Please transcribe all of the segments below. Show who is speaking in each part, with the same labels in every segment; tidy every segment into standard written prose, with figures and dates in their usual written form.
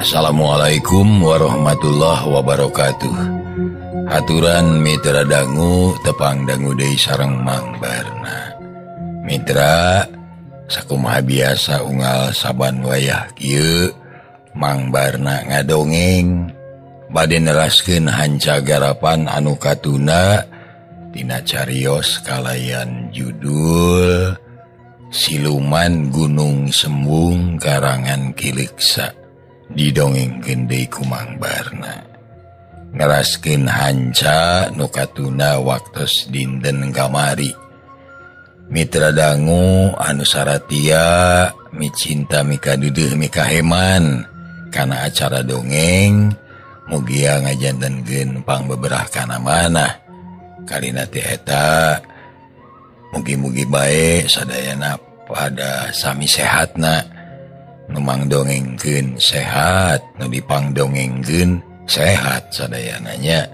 Speaker 1: Assalamualaikum warahmatullahi wabarakatuh. Haturan mitra dangu tepang dangu deui sareng Mang Barna. Mitra sakumaha biasa unggal saban wayah kieu Mang Barna ngadongeng bade neraskeun hanca garapan anu katuna tina carios kalayan judul Siluman Gunung Sembung karangan Kiliksa didongengkeun deui ku Mang Barna. Ngeraskeun hanca nu katuna waktos dinten kamari. Mitra dangu anu saratia micinta mika dudeuh mika heman kana acara dongeng mugia ngajantenkeun pangbeberah kana manah. Karina teh eta mugi-mugi bae sadayana pada sami sehatna. Nu mangdongengkeun sehat, nu dipangdongengkeun sehat sadayananya.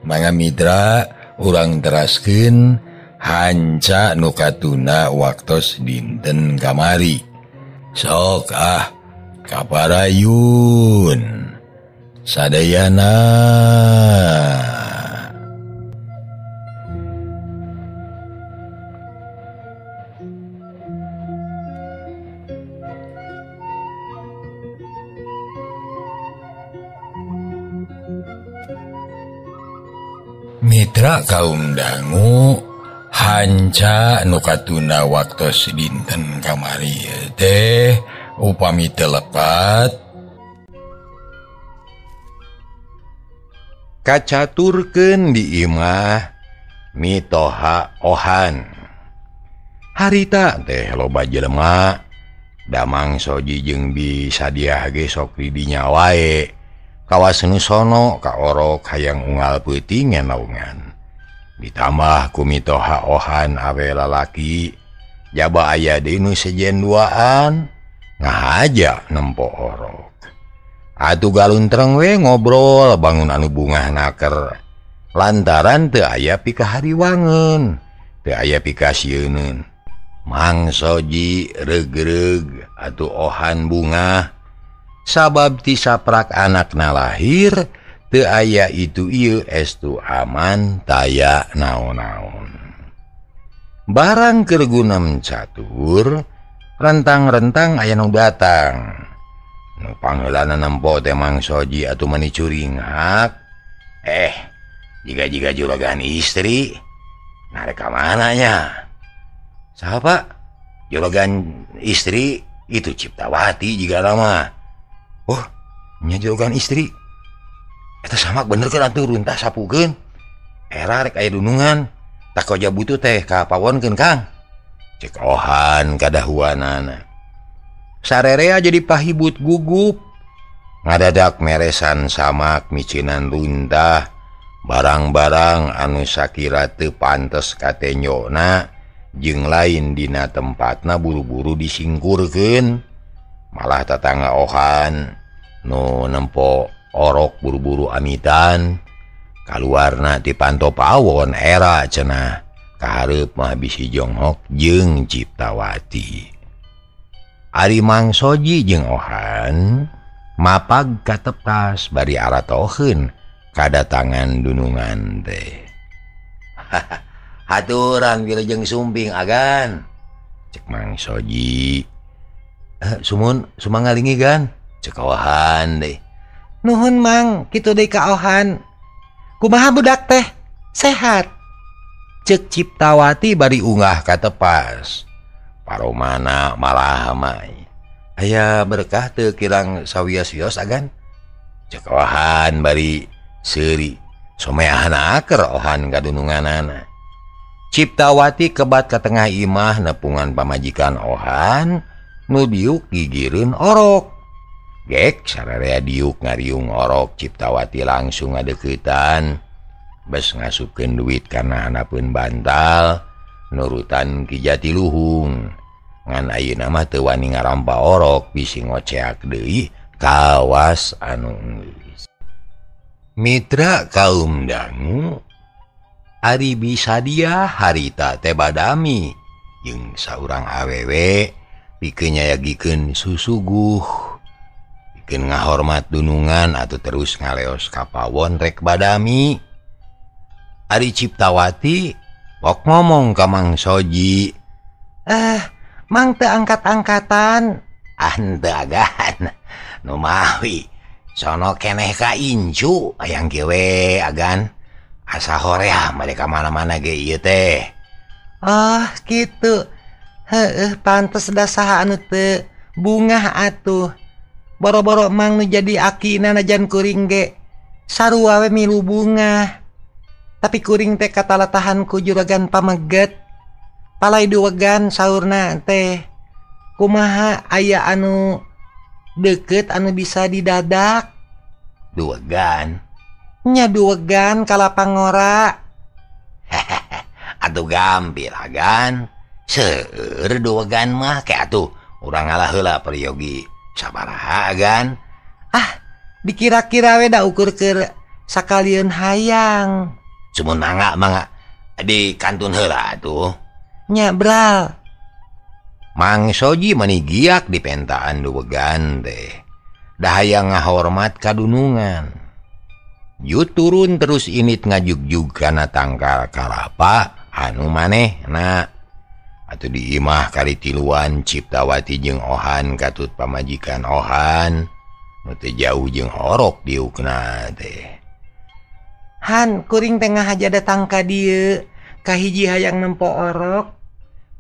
Speaker 1: Mangga mitra urang teraskeun hanca nu katuna waktos dinten kamari. Sok kaparayun sadayana. Mitra kaum dangu hanca nu katuna waktos dinten kamari teh upami telepat kacaturkeun di imah mitoha ohan. Harita teh loba jelema damang soji jeung bisadiah ge sok di dinya wae. Kawas nu sono ka orok hayang unggal peuting naungan. Ditambah ku mitoha ohan awe lalaki jaba aya deui nu sejen duaan ngahaja nempo orok. Atuh galuntreng we ngobrol bangun anu bungah naker lantaran teu aya pikahariwangeun, teu aya pikasieun. Mang soji reug-reug atuh ohan bunga sabab ti saprak anakna lahir teu aya itu ieu estu aman taya naon-naon. Barang keur gunem catur rentang-rentang aya nu datang. Nu pangeulana nempo teh Mang Soji atuh mani curinghak. Jiga juragan istri narek ka mana nya? Saha Pak? Juragan istri itu Ciptawati jiga lama. Oh, nya juragan istri. Eta samak bener kan atuh runtah sapukeun. Era rek aya dunungan. Tak koja butuh teh ka pawonkeun Kang. Cek ohan kadahuanana. Sarerea jadi pahibut gugup. Ngadadak meresan samak micinan runtah. Barang-barang anu sakira teu pantes katenyona jeung lain dina tempatna buru-buru disingkurkeun. Malah tatangga ohan nu nempo orok buru-buru amitan kaluarna ti panto pawon era cenah kahareup mah bisi jonghok jeung Ciptawati. Ari Mang Soji jeung ohan mapag kateptas bari aratoheun kadatangan dunungan teh. Haturan wilujeng sumping agan cek Mang Soji. Sumun sumangalingi gan cek ohan deh. Nuhun Mang kitu deui ka ohan. Kumaha budak teh? Sehat. Cek Ciptawati bari unggah ka tepas. Paromana malah mai. Aya berkah teu kirang sawios-wios agan. Cek ohan bari seuri. Someahna aker ohan kadununganana. Ciptawati kebat ka tengah imah nepungan pamajikan ohan. Nu diuk gigireun orok. Gek sararea diuk ngariung orok Ciptawati langsung ngadeuketan. Bes ngasupkeun duit kana hanapeun bantal nurutan ki Jatiluhung. Ngan ayeuna mah teu wani ngarampa orok bisi ngoceak deui kawas anu geus. Mitra kaum dangu ari bisadia harita teh badami jeung saurang awewe pikeun nyayagikeun susuguh pikeun ngahormat dunungan atau terus ngaleos ka pawon rek badami. Ari Ciptawati wok ngomong ka Mang Soji. Mang teu angkat-angkatan. Henteu agan. Nu mawi sono keneh ka incu hayang gewe agan. Asa hoream bade ka mana-mana ge ieu teh. Oh, kitu. Heueuh, pantes da saha anu teu bungah atuh. Boro-boro Mang nu jadi akina najan kuring ge sarua we milu bunga. Tapi kuring teh katalatahan ku juragan pameget. Palai duwegan saurna teh. Kumaha aya anu deket anu bisa didadak? Duwegan? Nya duwegan kalapangora. Atuh gampil agan. Seueur duwegan mah ke atuh urang ngalah heula peryogi sabaraha agan. Dikira-kira we da ukur keur sakalian hayang. Cuman mangga di kantun heula atuh. Nya bral. Mang Soji manigiak di pentaan duwegan teh. Dahaya ngahormat kadunungan. Yu turun terus init ngajugjug kana tangkal kalapa anu manehna. Atuh di imah kali tiluan Ciptawati jeung Ohan katut pamajikan Ohan. Nu teu jauh jeung horok diukna teh. Han, kuring tengah aja datang ka dieu, ka hiji hayang nempo orok.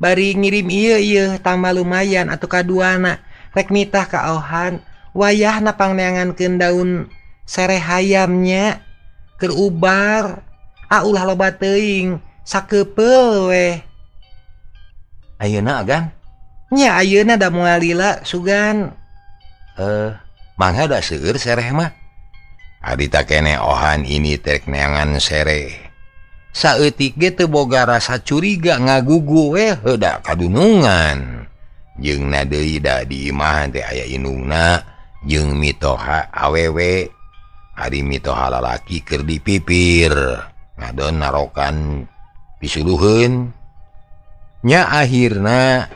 Speaker 1: Bari ngirim ieu tambah lumayan atuh kaduana. Rek nitah ka Ohan, wayahna pangneangankeun daun sereh hayamnya keur ubar. Ulah loba teuing, sakeupel we. Ayeuna agan? Nya ayeuna da moal lila sugan. Mangga da seueur sereh mah. Adita kene Ohan ini tek neangan sere. Saeutik ge teu boga rasa curiga ngagugu we heuda kadunungan. Jeung na deui da di imah teh aya indungna jeung mitoha awewe. Ari mitoha lalaki keur dipipir ngadon narokan pisuluheun. Nya akhirna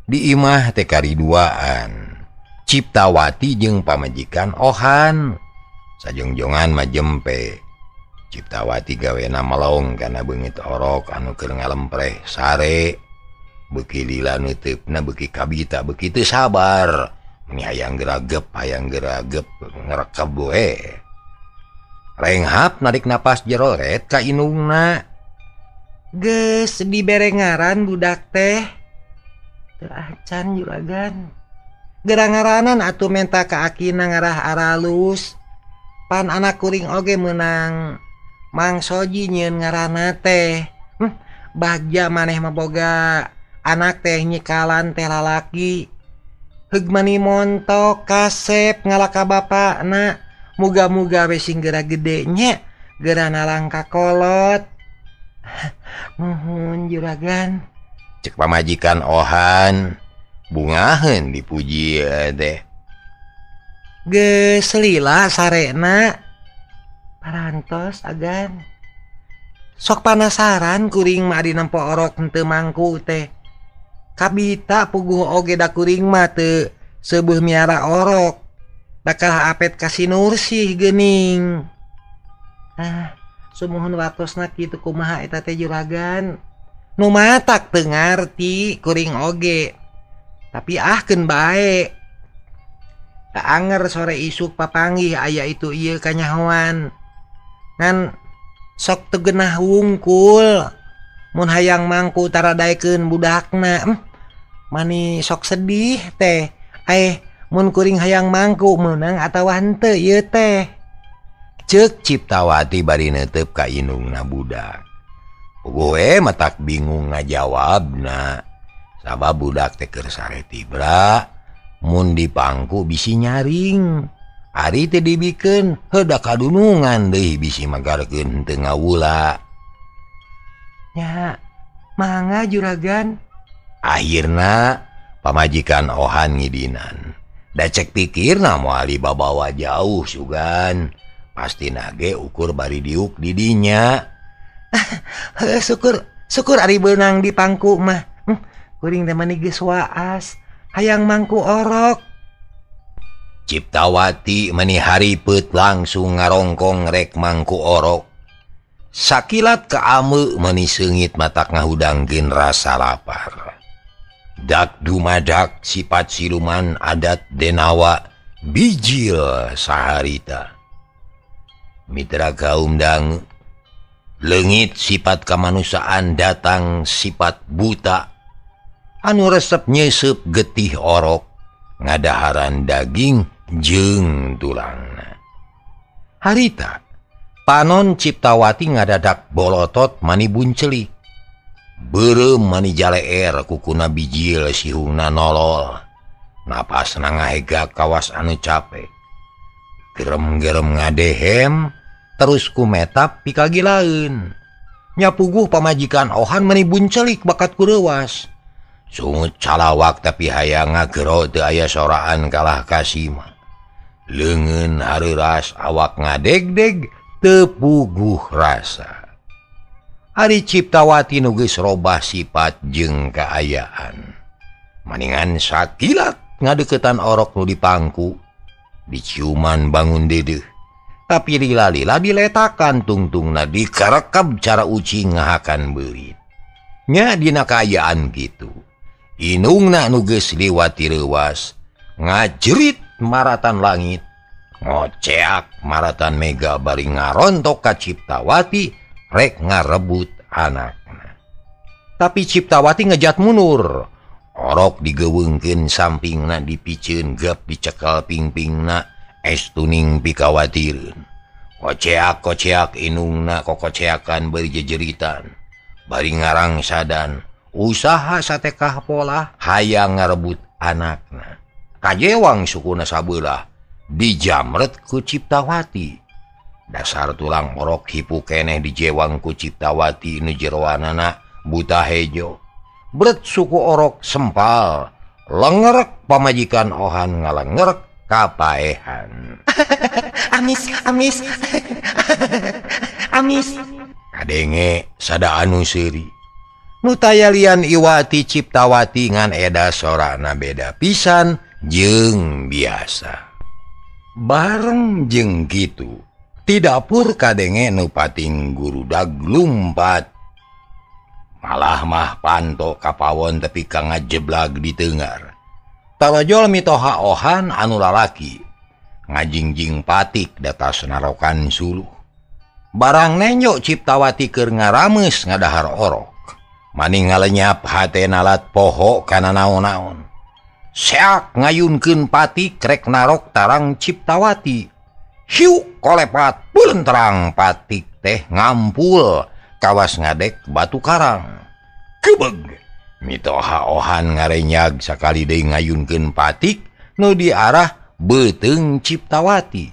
Speaker 1: di imah teh kariduaan Ciptawati jeung pamajikan Ohan. Sajongjongan majempe. Ciptawati gawena melong kana beungit orok anu keur ngalempreh sare. Beuki lila neuteupna beuki kabita beuki teu sabar. Ini hayang geragep ngerekeb we. Renghap narik napas jeroret ka indungna. Geus diberengaran budak teh. Teu acan juragan. Gerangaranan atuh menta ka akina ngarah aralus. Pan anak kuring oge menang Mang Soji nyieun ngaranna teh. Bagja maneh mah boga anak teh nyikalan teh lalaki. Heug mani montok kasep ngalaka bapakna. Muga-muga we sing geura gede nya, geura nalang ka kolot. Nuhun juragan. Cek pamajikan Ohan. Bungaheun dipuji teh. Geus lila sarena. Parantos agan. Sok panasaran kuring mah adi nempo orok henteu mangku teh. Kabita puguh oge da kuring mah teu seueuh miara orok. Dakal apet kasih nursih geuning. Sumuhun watosna kitu kumaha eta teh juragan. Nu matak teu ngarti kuring oge. Tapi keun bae. Anger sore isuk papanggih aya itu ieu kanyahoan. Ngan sok teu geunah wungkul. Mun hayang mangku taradaekeun budakna. Mani sok sedih teh. Mun kuring hayang mangku meunang atawa henteu ieu teh. Ceuk Ciptawati bari neuteup ka indungna budak. Gue matak bingung ngajawabna. Sabab budak teh keur sare tibra. Mun dipangku bisi nyaring. Ari teh dibikeun heuda kadunungan deui bisi magarkeun teu ngawula. Nya, mangga juragan. Akhirna pamajikan Ohan ngidinan. Da cek pikirna moal dibabawa jauh sugan. Pastina ge ukur bari diuk di dinya. Syukur ari beunang di pangku mah. Kuring teh mani geus waas. Hayang mangku orok. Ciptawati meni haripet langsung ngarongkong rek mangku orok. Sakilat keame meni seungit matak ngahudangkeun rasa lapar. Dak dumadak sifat siluman adat denawa bijil saharita. Mitra kaum dangu, leungit sifat kamanusaan datang sifat buta. Anu resep nyesep getih orok, ngadaharan daging jeung tulangna. Harita panon Ciptawati ngadadak bolotot mani buncelik. Beureum mani jaleer kukuna bijil sihungna nolol. Napasna ngahega kawas anu capek. Gerem-gerem ngadehem terus kumetap pikagilaeun. Nyapuguh pamajikan ohan mani buncelik bakat kurewas. Sungut calawak tapi hayang ngagero teu aya soraan kalah kasima. Leungeun hareuras awak ngadegdeg teu puguh rasa. Ari Ciptawati nu geus robah sifat jeung kaayaan. Maningan sakilat ngadeuketan orok nu dipangku. Diciuman bangun dedeuh. Tapi lila-lila diletakan tungtungna dikarekep cara ucing ngahakan beurit. Nya dina kaayaan kitu. Inungna nu geus liwati leuwas ngajerit maratan langit. Ngoceak maratan mega bari ngarontok ka Ciptawati rek ngarebut anakna. Tapi Ciptawati ngejat mundur. Orok digeweungkeun sampingna dipiceun gep dicekel pingpingna estuning pikawatireun. Koceak-koceak inungna kokoceakan bari jejeritan. Bari ngarang sadan usaha satekah pola hayang ngarebut anakna. Kajewang sukuna sabelah dijamret ku Ciptawati. Dasar tulang orok hipu keneh dijewang ku Ciptawati nu jeroanana buta hejo. Bret suku orok sempal lengerek pamajikan ohan ngalengerek kapaehan. Amis, amis, amis. Kadenge sada anu seuri. Nu tayalian iwati Ciptawati ngan eda sorana beda pisan jeung biasa. Bareng jeung kitu, ti dapur kadenge nu pating gurudag lumpat. Malah mah panto kapawon tepi ka ngajeblag di teungar. Talojol mitoha ohan anu lalaki. Ngajingjing patik datas narokan suluh. Barang nenyo Ciptawati keur ngarameus ngadahar orok. Maning ngalenyap hatena lat poho kana naon-naon. Seak ngayunkeun patik rek narok tarang Ciptawati. Hiu kolepat belenterang patik teh ngampul kawas ngadek batu karang. Kebeg mitoha ohan ngarenyag sakali deui ngayunkeun patik nu diarah beuteung Ciptawati.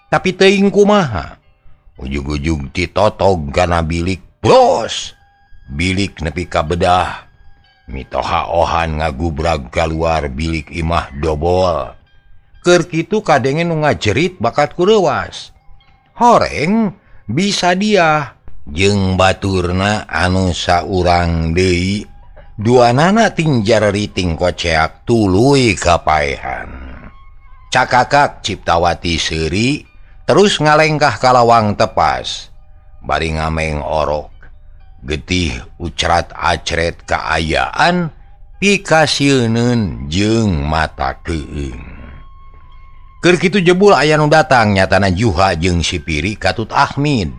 Speaker 1: Tapi teuing kumaha? Ujug-ujug ditotog kana bilik bros. Bilik nepi ka bedah. Mitoha ohan ngagubrag kaluar bilik imah dobol. Keur kitu kadenge nu ngajerit bakat kurewas. Horeng bisa dia jeung baturna anu saurang deui. Duanana tingjar riting koceak tuluy kapaehan. Cakakak Ciptawati seuri terus ngalengkah ka lawang tepas. Bari ngameng orok. Getih ucrat acret kaayaan pikasieun jeung mata keung. Keur kitu jebul aya nu datang nyatana Juha jeung si Piri katut Ahmid.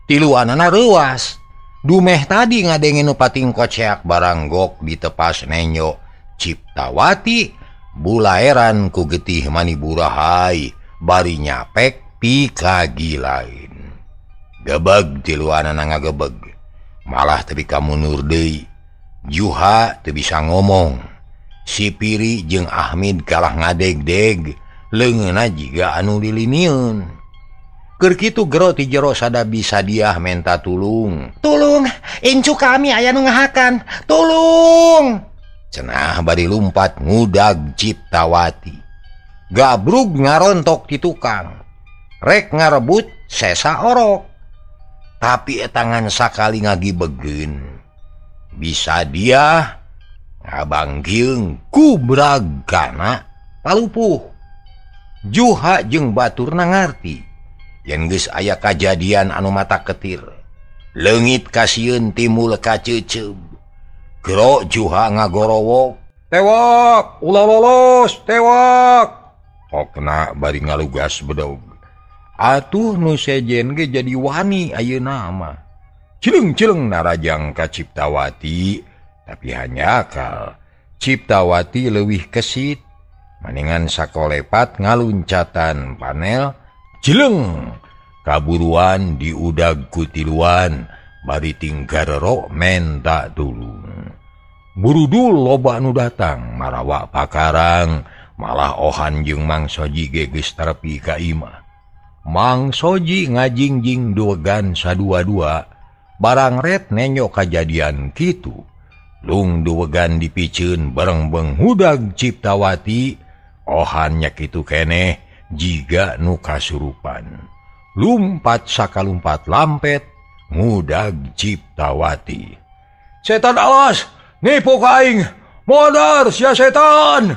Speaker 1: Tiluanana reuwas. Dumeh tadi ngadenge nu pating koceak barang gok ditepas nenyo Ciptawati bulaeran ku getih mani burahay bari nyapek pikagilain. Gebeg tiluanana ngagebeg. Malah tepi ka mundur deui. Juha teu bisa ngomong. Si Piri jeung Ahmid kalah ngadeg-deg leungeunna jiga anu lilinieun. Keur kitu gero ti jero sada bisa diah menta tulung. "Tulung, incu kami aya nu ngahakan. Tulung!" Cenah bari lumpat ngudag Ciptawati. Gabrug ngarontok ti tukang. Rek ngarebut sesa orok. Tapi etangan sakali ngagibegeun. Bisa dia ngabangkieung kubrag kana palupuh. Juha jeung batur ngarti yen geus aya kajadian anu mata ketir. Leungit kasieun timul ka ceuceub. Gero Juha ngagorowok, "Tewak, ulah lolos, tewak." Hokna bari ngalugas bedog. Atuh nu sejen ge jadi wani ayeuna mah. Cileung-cileung narajang ka Ciptawati, tapi hanya akal. Ciptawati leuwih kesit, maningan sakolepat ngaluncatan panel, jeleng kaburuan diudag ku tiluan, bari tinggarero menta tulung. Burudul loba anu datang, marawa pakarang, malah Ohan jeung Mang Soji ge geus tepi ka imah. Mang Soji ngajingjing duwegan sadua-dua, barang ret nenyok kajadian kitu. Lung duwegan dipikeun bareng benghudag Ciptawati, Ohan nya kitu keneh jiga nu kasurupan. Lumpat sakalumpat lampet ngudag Ciptawati. "Setan alas, nipu ka aing, modar sia setan!"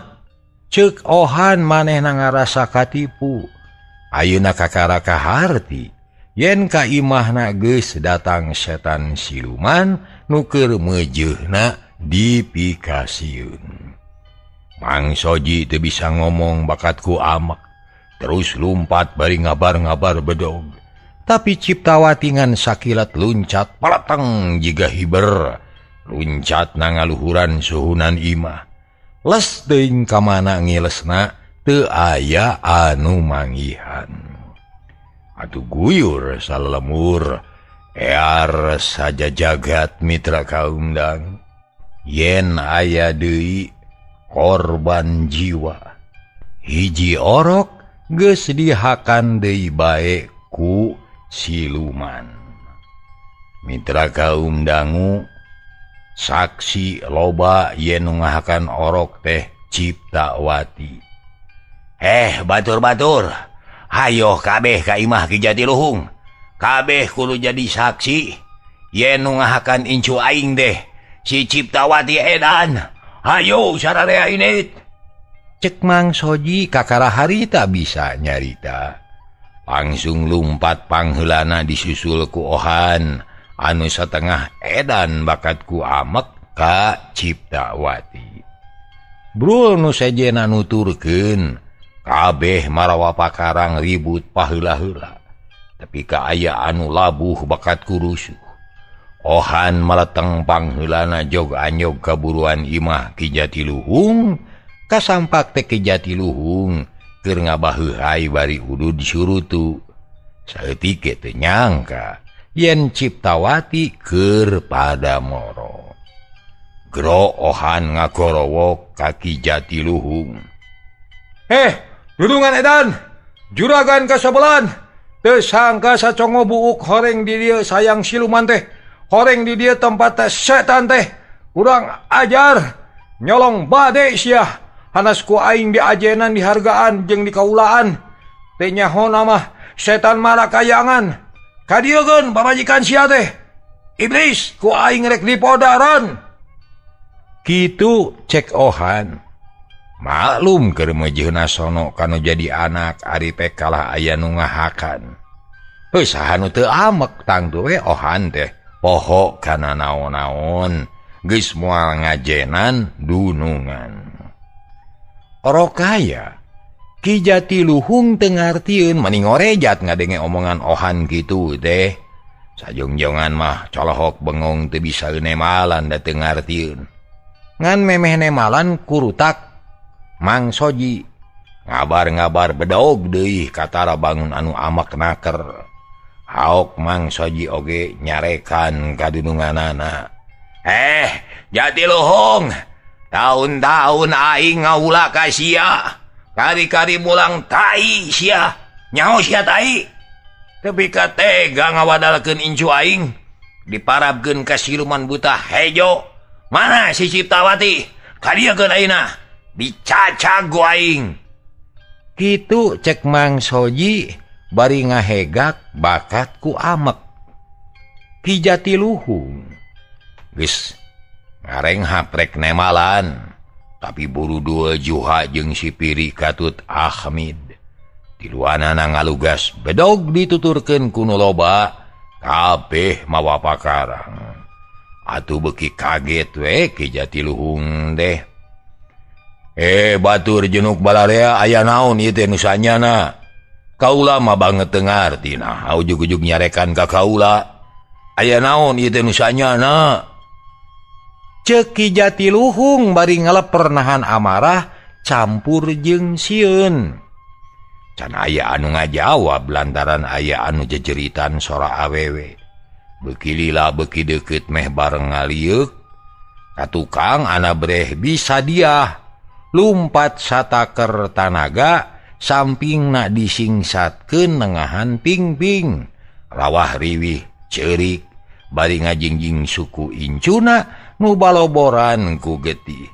Speaker 1: Ceuk Ohan manehna ngarasa katipu. Ayeuna kakara kaharti yen ka imahna geus datang setan siluman nu keur meujeuhna dipikasieun. Mang Soji teu bisa ngomong bakat ku amek, terus lumpat bari ngabar-ngabar bedog. Tapi Ciptawati ngan sakilat luncat palateng jiga hiber, luncat nangaluhuran suhunan imah. Les teuing ka mana ngilesna teu aya anu manggihan. Atuh guyur salemur, ear saja jagat mitra kaumdang. Yen aya deui korban jiwa, hiji orok geus dihakan deui bae ku siluman. Mitra kaum dangu, saksi loba yen ngahakan orok teh Ciptawati. Batur-batur, hayo kabeh ka imah Ki Jatiluhung. Kabeh kudu jadi saksi yen ngahakan incu aing deh si Ciptawati edan. Hayo sararea init. Cek Mang Soji kakara harita bisa nyarita. Langsung lumpat pangheulana disusul ku Ohan anu satengah edan bakat ku amek ka Ciptawati. Brul nu sejena nuturkeun, kabeh marawa pakarang ribut paheula-heula. Tapi ka aya anu labuh bakat ku rusuh. Ohan maleteng pangheulana jog anyog kaburuan imah Ki Jatiluhung, kasampak teh Ki Jatiluhung keur ngabaheuhai bari udud disurutu. Saeutik teu nyangka yen Ciptawati keur pada moro. Gero Ohan ngagorowok ka Ki Jatiluhung. Dudungan edan, juragan kasabelan, teu sangka sacongo buuk horeng di dieu sayang siluman teh, horeng di dieu tempat teh setan teh, urang ajar, nyolong bade sia, hanas ku aing diajenan dihargaan jeung dikaulaan, teh nyahona mah setan malakayangan, kadieun pamajikan sia teh, iblis ku aing rek dipodaran. Kitu cek Ohan. Maklum keur meujeuhna sono kanu jadi anak ari pe kalah aya nu ngahakan. Saha nu teu amek tangtu we Ohan teh poho kana naon-naon geus moal ngajenan dunungan. Orokaya Ki Jatiluhung teu ngartieun mani ngorejat ngadenge omongan Ohan kitu teh. Sajongjongan mah colohok bengong teu bisa nemalan da teu ngartieun. Ngan memeh nemalan kurutak Mang Soji ngabar-ngabar bedog deui katara bangun anu amak naker. Haok Mang Soji oge nyarekan kadununganana. Jatiluhung, tahun-tahun aing ngaula ka sia, kari-kari mulang tai sia, nyaho sia tai. Tapi ka tega ngawadalkeun incu aing, diparabkeun ka siluman buta hejo. Mana si Ciptawati? Kadieun ayeuna. Dicacag ku aing. Kitu cek Mang Soji bari ngahegak bakat ku amek. Ki Jatiluhung geus ngareng haprek nemalan, tapi buru dua Juha jeung si Piri Katut Ahmid Tiluanana ngalugas bedog dituturkeun kuno loba kabeh mawa pakarang. Atuh beuki kaget we Ki Jatiluhung deh. Batur jenuk balarea aya naon ieu teh nu sanyana? Kaula mah banget teu ngartina, ujug-ujug nyarekan ka kaula. Aya naon ieu teh nu sanyana? Ceuk Ki Jatiluhung bari ngaleper nahan amarah campur jeung sieun. Can aya anu ngajawab lantaran aya anu jejeritan sora awewe. Beuki lila beuki deukeut meh bareng ngalieuk. Ka tukang ana breh bisa dia lumpat sataker tanaga sampingna disingsatkeun nengahan pingping. Rawah riwih ceurik bari ngajingjing suku incuna nu baloboran ku getih.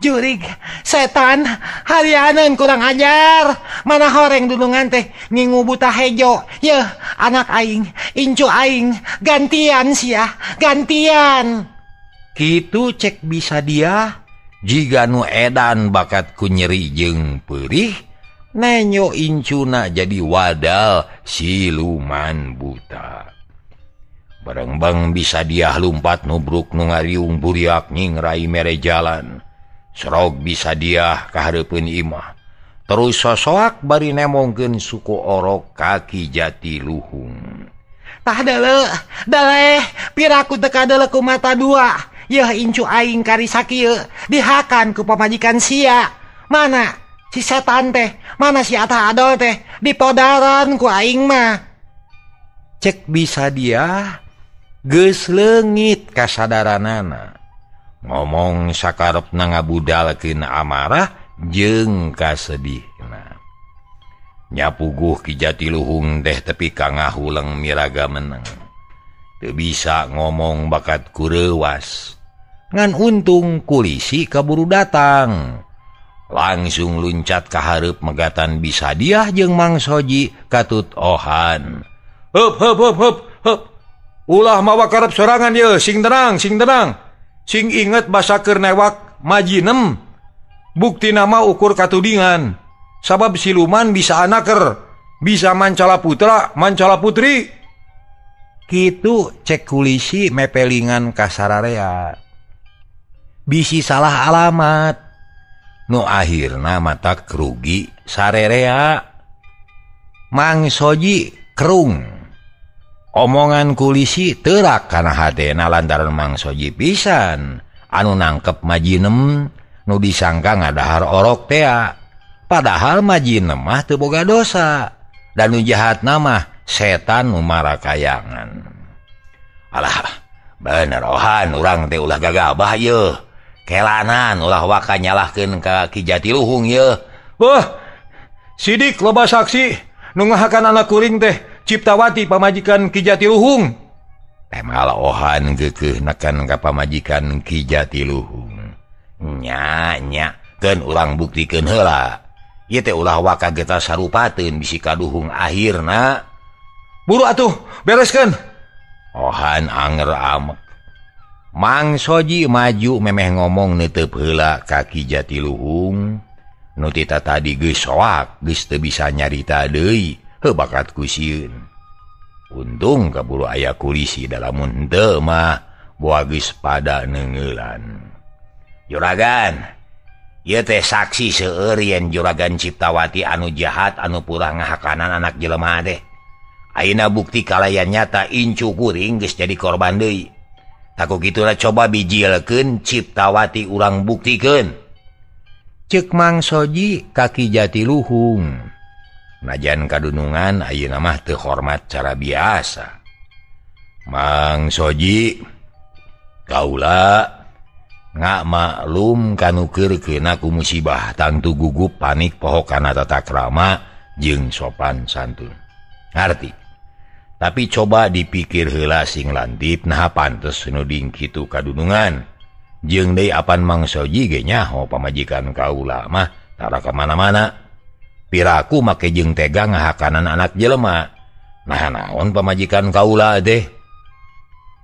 Speaker 1: Jurig, setan, harianan kurang ajar. Mana horeng dulungan teh ngingu buta hejo. Yeuh, anak aing, incu aing, gantian sia, gantian. Kitu cek bisa dia, jiga nu edan bakat ku nyeri jeung peurih, nenyo incuna jadi wadal siluman buta. Bareng-bang bisa dia lumpat nubruk nu ngariung buriak nyingrai mere jalan. Serog bisa dia kahareupeun imah. Terus sosoak bari nemongkeun suku orok Ki Jatiluhung. Tah daleh, piraku teu kadeuleu ku mata dua. Yeuh incu aing kari sakieu dihakan ku pamajikan sia. Mana si setan teh? Mana si Ata Adol teh? Dipodaran ku aing mah. Cek bisa dia geus leungit kasadaranana. Ngomong sakarepna ngabudalkeun amarah jeung kasedihna. Nyapuguh Ki Jatiluhung teh tepi ka ngahuleng miraga meneng. Teu bisa ngomong bakat kureuwas. Ngan untung kulisi kaburu datang. Langsung luncat ka hareup megatan bisa dia jeung Mang Soji katut ohan. Hup. Ulah mawa karep sorangan ye, sing tenang. Sing inget basakeur newak majinem. Bukti nama ukur katudingan. Sabab siluman bisa anaker, bisa mancala putra, mancala putri. Kitu cek kulisi mepelingan kasararea. Bisi salah alamat. Nu akhirna matak rugi sararea. Mang Soji kerung. Omongan kulisi teurak kana hatena lantaran Mang Soji pisan anu nangkep majinem nu disangka ngadahar orok tea. Padahal majinem mah teu boga dosa dan nu jahatna mah setan nu marakayangan. Alah, bener ohan urang teh ulah gagabah yeuh. Kelanan ulah waka nyalahkeun ka Ki Jatiluhung yeuh. Wah, sidik loba saksi nu ngahakan anak kuring teh Ciptawati pamajikan Ki Jatiluhung. Temal ohan geukeuh nekan ka pamajikan Ki Jatiluhung. Nya, keun urang buktikeun heula. Ieu teh ulah waka geta sarupateun bisi kaduhung akhirna. Buru atuh, bereskeun. Ohan anger amek. Mang Soji maju memeh ngomong neuteup heula ka Ki Jatiluhung. Nu tita tadi geus soak, geus teu bisa nyarita deui. Bakat kusieun. Untung kaburu aya kulisi dalamun henteu mah boa geus pada neungeulan. Juragan, ieu teh saksi seueur yen Juragan Ciptawati anu jahat anu purah ngahakanan anak jelema teh. Ayeuna bukti kalayan nyata incu kuring geus jadi korban deui. Taku kituna coba bijilkeun Ciptawati urang buktikeun. Ceuk Mang Soji ka Ki Jatiluhung. Najan kadunungan ayeuna mah teu hormat cara biasa. Mang Soji, kaula ngamaklum kanu keurkeuna ku musibah tangtu gugup panik poho kana tata krama jeung sopan santun. Ngarti. Tapi coba dipikir heula sing lantip nah pantes nuding kitu kadunungan. Jeung deui apan Mang Soji ge nyaho pamajikan kaula mah tara ka mana-mana. Piraku make jeung tega ngahakanan anak jelema. Nah naon pamajikan kaula teh?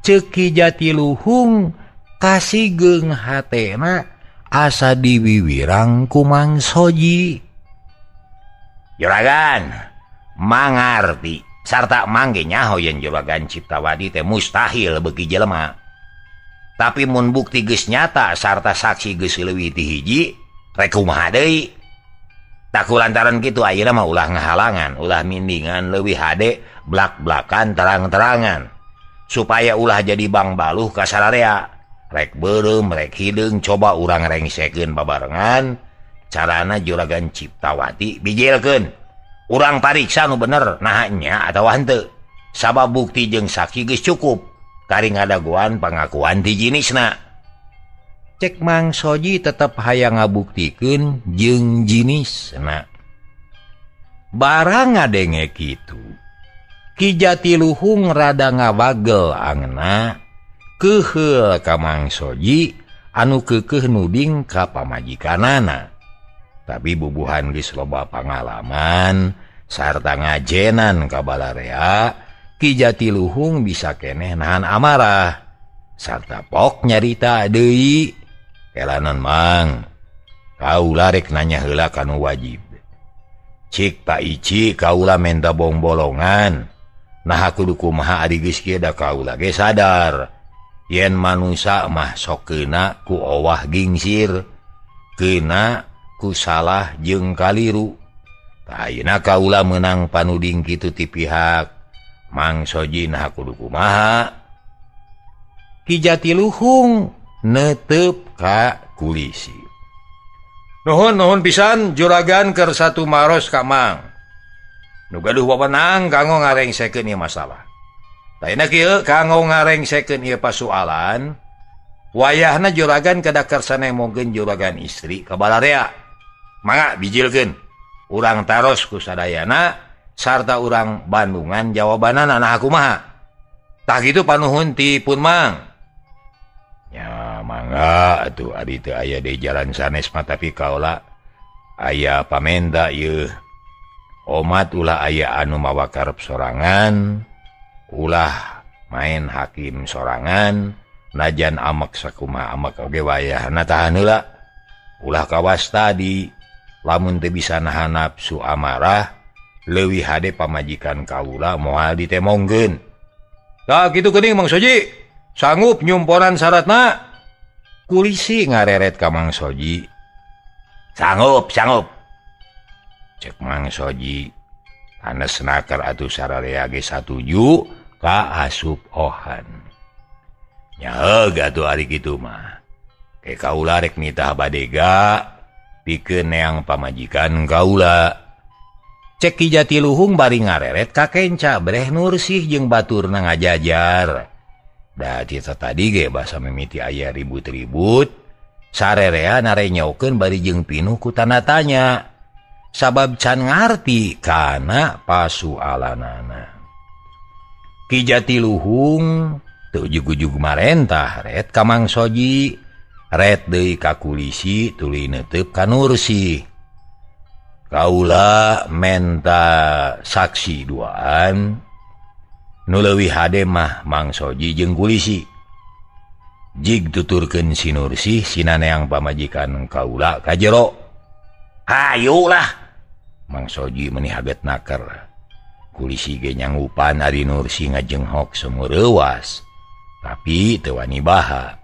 Speaker 1: Ceuk Ki Jatiluhung kasigeung hatena asa diwiwirang ku Mang Soji. Juragan mangarti sarta mangge nyaho yen Juragan Ciptawati teh mustahil beuki jelema. Tapi mun bukti geus nyata sarta saksi geus leuwih ti hiji, rek kumaha deui? Tak kulantaran kitu ayeuna mah ulah ngahalangan, ulah mindingan leuwih hade blak-blakan terang-terangan. Supaya ulah jadi bang baluh ka sararea. Rek beureum, rek hideung coba urang rengsekeun babarengan. Carana Juragan Ciptawati bijilkeun. Urang pariksa nu bener naha nya atawa henteu. Sabab bukti jeung saksi geus cukup. Kari ngadaguan pangakuan ti jinisna. Cek Mang Soji tetep hayang ngabuktikeun jeung jinisna. Barang ngadenge kitu. Ki Jatiluhung rada ngabagel angna keuheul ka Mang Soji anu keukeuh nuding ka pamajikanana. Tapi bubuhan geus loba pangalaman sarta ngajenan ka balarea, Ki Jatiluhung bisa keneh nahan amarah sarta pok nyarita deui. Kelanon Mang, kaula rek nanya heula kanu wajib. Cik Pak Ici kaula menta bongbolongan. Nah kudu kumaha ari geus kieu da kaula ge sadar yen manusia mah sok keuna ku owah gingsir, keuna ku salah jeung kaliru. Ayeuna kaula meunang panuding kitu ti pihak Mang Soji nah kudu kumaha? Ki Jatiluhung netep ka kulisi. Nuhun pisan Juragan keur satu maros ka Mang. Nu gaduh wewenang kanggo ngarengsekeun ieu masalah. Taina kieu kanggo ngarengsekeun ieu pasoalan, wayahna Juragan kada kersa nemongkeun Juragan istri ka balarea. Mangga bijilkeun. Urang taros ku sadayana sarta urang Bandungan jawabanana nah kumaha. Tah kitu panuhun ti pun Mang. Ya mangga atuh ari teu aya di jalan sanes mah tapi kaula aya pamenda ieu. Omat ulah aya anu mawa karep sorangan, ulah main hakim sorangan, najan amek sakumaha amek oge wayahna tahan heula. Ulah kawas tadi, lamun teu bisa nahan nafsu amarah, leuwih hade pamajikan kaula moal ditemongkeun. Tah kitu geuning Mang Soji, sanggup nyumponan syaratna? Kulisi ngareret ka Mang Soji. Sanggup. Cek Mang Soji, hanes nakar atuh sararea ge satuju ka asup ohan. Nyaheug atuh ari kitu mah. Ke kaula rek nitah badega pikeun neang pamajikan kaula. Cek Ki Jatiluhung bari ngareret ka kenca breh nursih jeung baturna ngajajar. Da cita tadi ge basa mimiti aya ribut-ribut, sarerea narenyokeun bari jeung pinuh ku tanda tanya. Sabab can ngarti kana pasualanana. Ki Jatiluhung teu ujug-ujug marentah ret ka Mang Soji, ret deui ka kulisi tuluy neuteup ka nursih. Kaula menta saksi duaan, nu leuwih hade mah Mang Soji jeung kulisi. Jig tuturkeun si nursih sinaneang pamajikan kaula ka jero. Hayu lah. Mang Soji meuni haget naker. Kulisi ge nyanggupan ari nursih ngajenghok semureuwas. Tapi teu wani baha.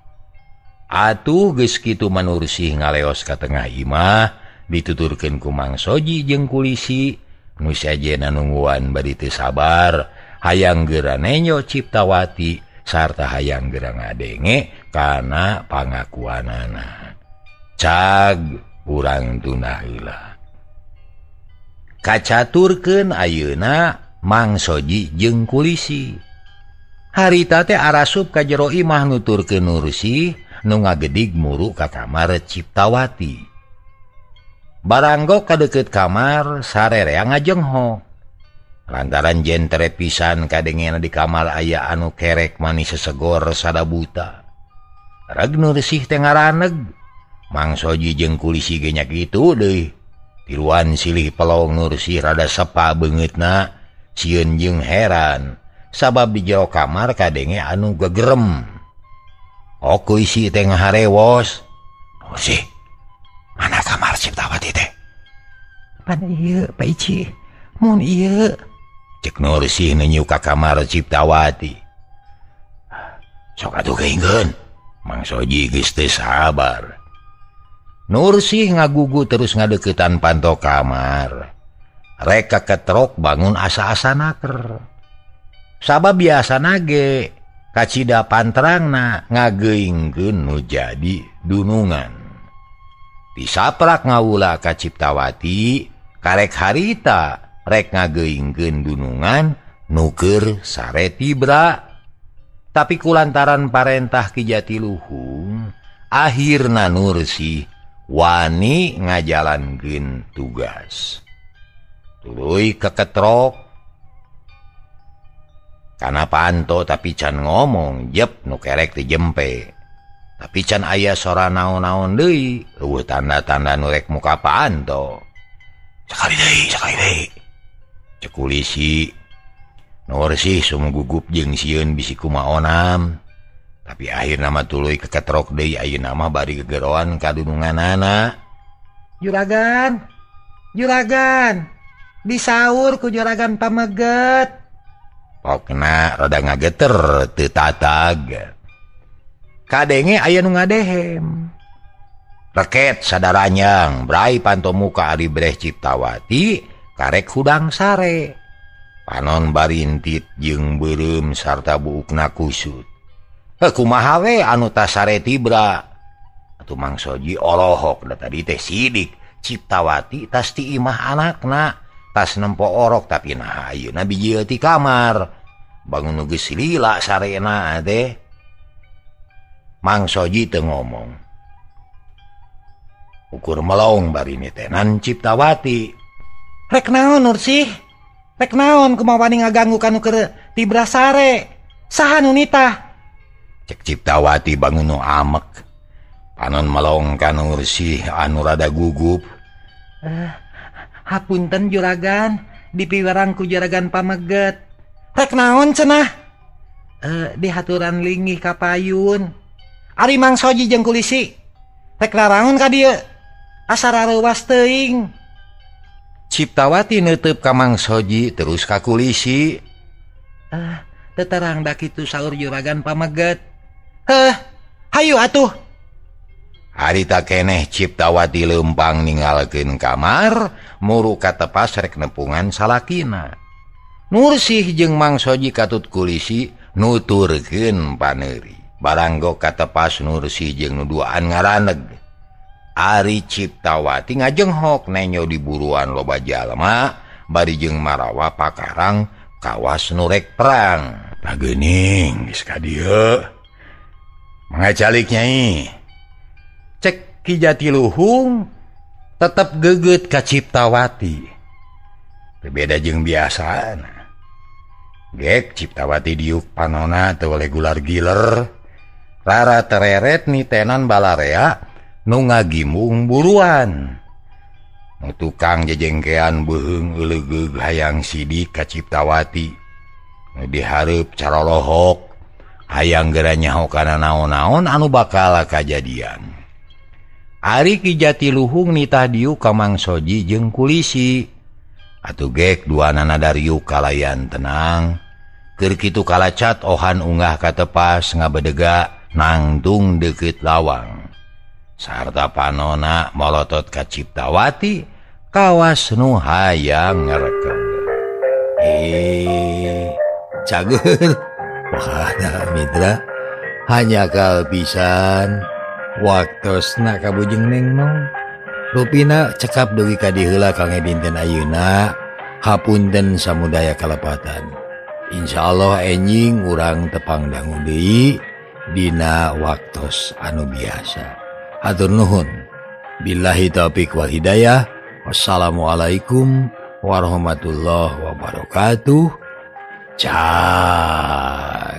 Speaker 1: Atuh geus kitu manursih ngaleos ka tengah imah, dituturkeun ku Mang Soji jeung kulisi, nu sajena nungguan bari teu sabar, hayang geura nenyo Ciptawati sarta hayang geura ngadenge kana pangakuanana. Cag urang tunah heula. Kacaturkeun ayeuna Mang Soji jeung kulisi. Harita teh arasup ka jero imah nuturkeun nursih nu ngagedig muru ka kamar Ciptawati. Baranggok ka deukeut kamar sarerea ngajenghok. Lantaran jentere pisan kadengena di kamar aya anu kerek manis sesegor sada buta. Reg nursih teh ngaraneg. Mang Soji jeung kulisi ge nya kitu deui. Tiluan silih pelong nursih rada sepa beungeutna, sieun jeung heran, sabab di jero kamar kadenge anu gegerem. Okuy si teh ngaharewos. Nursih, mana kamar Ciptawati teh? pan ieu Pak Ici mun ieu cek Nursih nunyu ka kamar Ciptawati. Sok atuh keingkeun Mang Soji geus teu sabar. Nursih ngagugu terus ngadeuketan panto kamar. Rek kaketrok bangun asa-asa naker. Sabab biasana ge kacida pantrangna ngageuingkeun nu jadi dunungan. Disaprak ngawula ka Ciptawati karek harita rek ngageuingkeun dunungan nu keur sare tibra. Tapi kulantaran parentah Ki Jatiluhung, akhirna Nursih wani ngajalankeun tugas. Tuluy keketrok kana panto tapi can ngomong jep nu kerek teu jempe. Tapi can aya sora naon-naon deui, eueuh tanda-tanda nu rek muka panto. Sakali deui. Cek Kulisi. Nursih sumugugup jeung sieun bisi kumaonam. Tapi akhirna mah tuluy keketrok deui ayeuna mah bari gegeroan ka dununganana. Juragan. Disaur ku juragan pameget. Pokna rada ngageter teu tatag. Kadenge aya nu ngadehem. Reket sadaranyang brai panto muka ari breh Ciptawati karek hudang sare. Panon barintit jeung beureum sarta buukna kusut. Kumaha we anu tas sare tibra? Atuh Mang Soji olohok da tadi teh sidik Ciptawati tas ti imah anakna, tas nempo orok tapi nah ayeuna bijil ti kamar. Bangun nu geus lila sarena teh. Mang Soji teu ngomong. Ukur melong bari nitenan Ciptawati. Rek naon Nursih? Rek naon kumaha wani ngaganggu kanu keur tibra sare? Saha nu nitah? Cek Ciptawati bangun nu amek. Panon melong ka Nursih anu rada gugup. Hapunten juragan, dipiwerang ku juragan pameget. Rek naon cenah? Dihaturan linggih ka payun. Ari Mang Soji jeung Kulisi. Rek naraon ka dieu? Asa rareuwas teuing. Ciptawati neuteub ka Mang Soji terus ka Kulisi. Teu terang da kitu saur juragan pameget. Hayu atuh. Harita keneh Ciptawati leumpang ninggalkeun kamar, muru ka tepas rek nepungan salakina. Nursih jeung Mang Soji katut Kulisi nuturkeun paneuri. Baranggo ka tepas Nursih jeung nu duaan ngaraneg. Ari Ciptawati ngajenghok nenyo di buruan loba jalma, bari jeung marawa pakarang kawas nu rek perang. Pageuning geus ka dieu. Mangacalik Nyai. Cek Ki Jatiluhung tetep geugeut ka Ciptawati. Berbeda jeung biasana. Gek Ciptawati diuk panona teu oleh gular giler. Rara tereret nitenan balarea nu ngagimung buruan. Nu tukang jejengkean beuheung euleug hayang sidik ka Ciptawati. Nu dihareup carolohok hayang geura nyaho kana naon-naon anu bakal kajadian. Ari Ki Jatiluhung nitah diuk ka Mang Soji jeung Kulisi. Atuh gek duanana dariuk kalayan tenang. Keur kitu kalacat ohan unggah ka tepas ngabedega nangtung deukeut lawang. Sarta panona molotot ka Ciptawati kawas nu hayang ngerekem. Cager. Wah, mitra hanya kal pisan waktosna kabujeng neng nong. Rupina cekap deui ka diheula kangge dinten ayeuna. Hapunten samudaya kalepatan. Insyaallah enjing urang tepang dangu deui dina waktos anu biasa. Hatur nuhun. Billahi taufiq wal hidayah. Wassalamualaikum warahmatullahi wabarakatuh. Cai.